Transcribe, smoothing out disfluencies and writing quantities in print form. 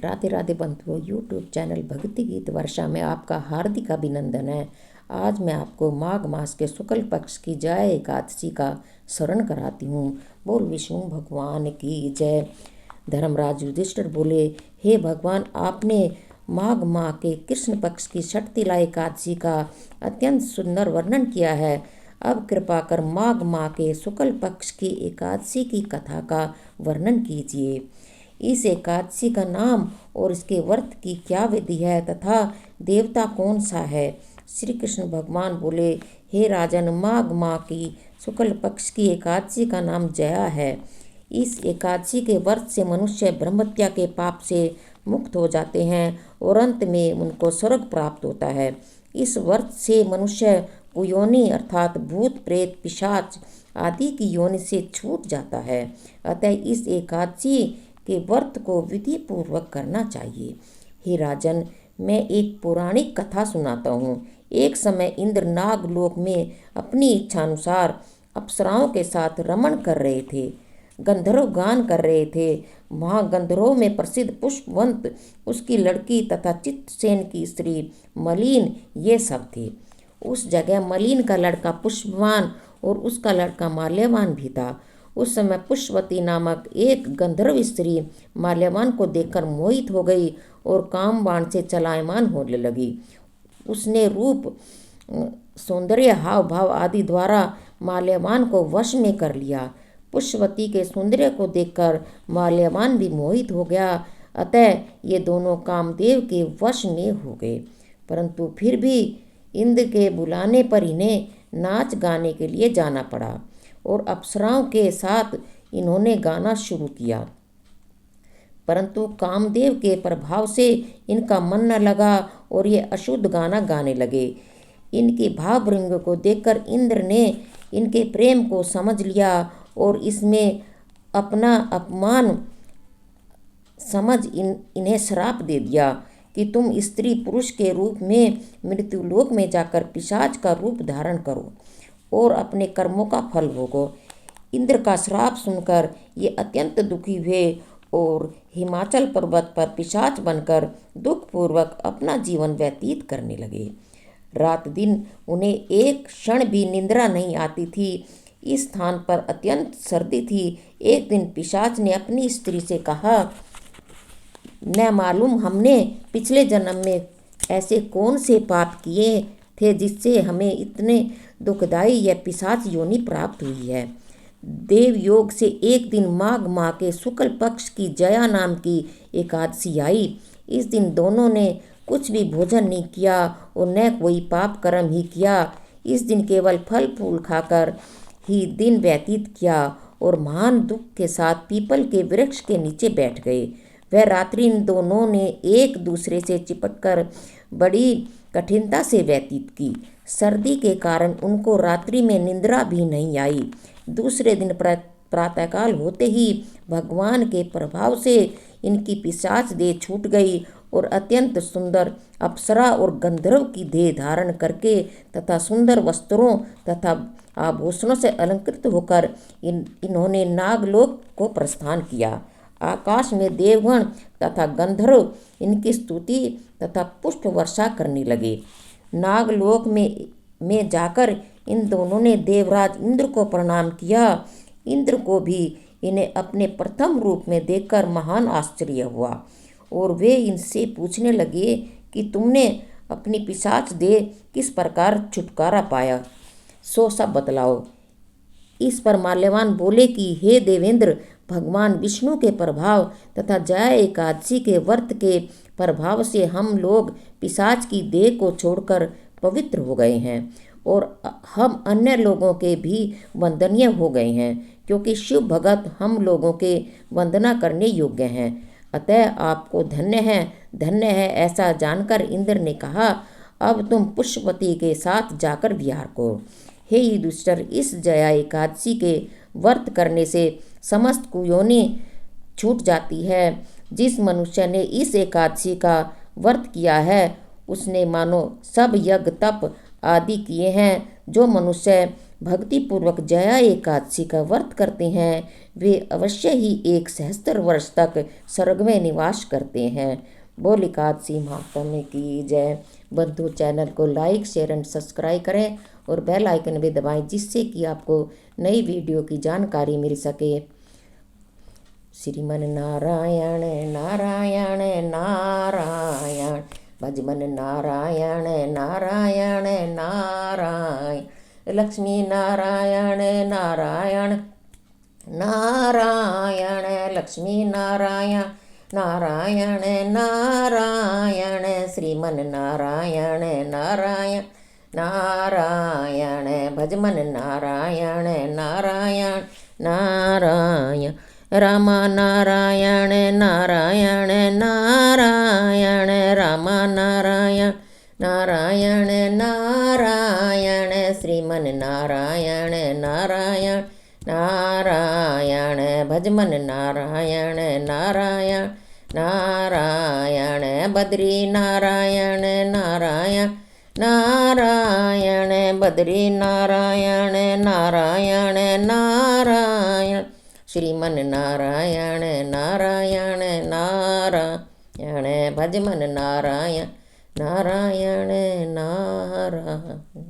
राधे राधे बंधुओं, YouTube channel भक्ति गीत वर्षा में आपका हार्दिक अभिनंदन है। आज मैं आपको माघ मास के शुक्ल पक्ष की जय एकादशी का स्मरण कराती हूँ। बोल विष्णु भगवान की जय। धर्मराज युधिष्ठिर बोले, हे भगवान, आपने माघ माह के कृष्ण पक्ष की षटतिला एकादशी का अत्यंत सुंदर वर्णन किया है। अब कृपा कर माघ माह के शुक्ल पक्ष की एकादशी की कथा का वर्णन कीजिए। इस एकादशी का नाम और इसके व्रत की क्या विधि है तथा देवता कौन सा है। श्री कृष्ण भगवान बोले, हे राजन, माघ माह की शुक्ल पक्ष की एकादशी का नाम जया है। इस एकादशी के व्रत से मनुष्य ब्रह्मत्या के पाप से मुक्त हो जाते हैं और अंत में उनको स्वर्ग प्राप्त होता है। इस व्रत से मनुष्य कुयोनि अर्थात भूत प्रेत पिशाच आदि की योनि से छूट जाता है। अतः इस एकादशी के व्रत को विधि पूर्वक करना चाहिए। हे राजन, मैं एक पौराणिक कथा सुनाता हूँ। एक समय इंद्र नागलोक में अपनी इच्छानुसार अप्सराओं के साथ रमण कर रहे थे, गंधर्व गान कर रहे थे। वहाँ गंधर्वों में प्रसिद्ध पुष्पवंत, उसकी लड़की तथा चित्रसेन की स्त्री मलिन, ये सब थे। उस जगह मलिन का लड़का पुष्पवान और उसका लड़का माल्यवान भी था। उस समय पुष्पवती नामक एक गंधर्व स्त्री माल्यवान को देखकर मोहित हो गई और काम बाण से चलायमान होने लगी। उसने रूप, सौंदर्य, हाव भाव आदि द्वारा माल्यवान को वश में कर लिया। पुष्पवती के सौंदर्य को देखकर माल्यवान भी मोहित हो गया। अतः ये दोनों कामदेव के वश में हो गए। परंतु फिर भी इंद्र के बुलाने पर इन्हें नाच गाने के लिए जाना पड़ा और अप्सराओं के साथ इन्होंने गाना शुरू किया। परंतु कामदेव के प्रभाव से इनका मन न लगा और ये अशुद्ध गाना गाने लगे। इनके भावभंग को देखकर इंद्र ने इनके प्रेम को समझ लिया और इसमें अपना अपमान समझ इन्हें श्राप दे दिया कि तुम स्त्री पुरुष के रूप में मृत्युलोक में जाकर पिशाच का रूप धारण करो और अपने कर्मों का फल भोगो। इंद्र का श्राप सुनकर ये अत्यंत दुखी हुए और हिमाचल पर्वत पर पिशाच बनकर दुखपूर्वक अपना जीवन व्यतीत करने लगे। रात दिन उन्हें एक क्षण भी निद्रा नहीं आती थी। इस स्थान पर अत्यंत सर्दी थी। एक दिन पिशाच ने अपनी स्त्री से कहा, न मालूम हमने पिछले जन्म में ऐसे कौन से पाप किए थे जिससे हमें इतने दुखदायी यह पिशाच योनि प्राप्त हुई है। देव योग से एक दिन माघ माह के शुक्ल पक्ष की जया नाम की एकादशी आई। इस दिन दोनों ने कुछ भी भोजन नहीं किया और न कोई पाप कर्म ही किया। इस दिन केवल फल फूल खाकर ही दिन व्यतीत किया और महान दुख के साथ पीपल के वृक्ष के नीचे बैठ गए। वह रात्रि इन दोनों ने एक दूसरे से चिपटकर बड़ी कठिनता से व्यतीत की। सर्दी के कारण उनको रात्रि में निद्रा भी नहीं आई। दूसरे दिन प्रातःकाल होते ही भगवान के प्रभाव से इनकी पिशाच देह छूट गई और अत्यंत सुंदर अप्सरा और गंधर्व की देह धारण करके तथा सुंदर वस्त्रों तथा आभूषणों से अलंकृत होकर इन्होंने नागलोक को प्रस्थान किया। आकाश में देवगण तथा गंधर्व इनकी स्तुति तथा पुष्प वर्षा करने लगे। नागलोक में जाकर इन दोनों ने देवराज इंद्र को प्रणाम किया। इंद्र को भी इन्हें अपने प्रथम रूप में देखकर महान आश्चर्य हुआ और वे इनसे पूछने लगे कि तुमने अपनी पिशाच देह किस प्रकार छुटकारा पाया, सो सब बतलाओ। इस पर माल्यवान बोले कि हे देवेंद्र, भगवान विष्णु के प्रभाव तथा जया एकादशी के व्रत के प्रभाव से हम लोग पिशाच की देह को छोड़कर पवित्र हो गए हैं और हम अन्य लोगों के भी वंदनीय हो गए हैं, क्योंकि शिव भगत हम लोगों के वंदना करने योग्य हैं। अतः आपको धन्य है। ऐसा जानकर इंद्र ने कहा, अब तुम पुष्पवती के साथ जाकर विहार करो। हे युधिष्ठिर, इस जया एकादशी के व्रत करने से समस्त कुयोनि छूट जाती है। जिस मनुष्य ने इस एकादशी का व्रत किया है उसने मानो सब यज्ञ तप आदि किए हैं। जो मनुष्य भक्तिपूर्वक जया एकादशी का व्रत करते हैं वे अवश्य ही 1 सहस्त्र वर्ष तक स्वर्ग में निवास करते हैं। बोल एकादशी महात्म्य की जय। बंधु चैनल को लाइक शेयर एंड सब्सक्राइब करें और बेल आइकन भी दबाएं जिससे कि आपको नई वीडियो की जानकारी मिल सके। श्रीमन नारायण नारायण नारायण भजमन नारायण नारायण नारायण लक्ष्मी नारायण नारायण नारायण लक्ष्मी नारायण नारायण नारायण श्रीमन नारायण नारायण नारायण भजमन नारायण नारायण नारायण रामा नारायण नारायण नारायण रामा नारायण नारायण नारायण श्रीमन नारायण नारायण नारायण भजमन नारायण नारायण नारायण बद्री नारायण नारायण नारायण बद्री नारायण नारायण नारायण श्रीमन नारायण नारायण नारायण भजमन नारायण नारायण नारायण।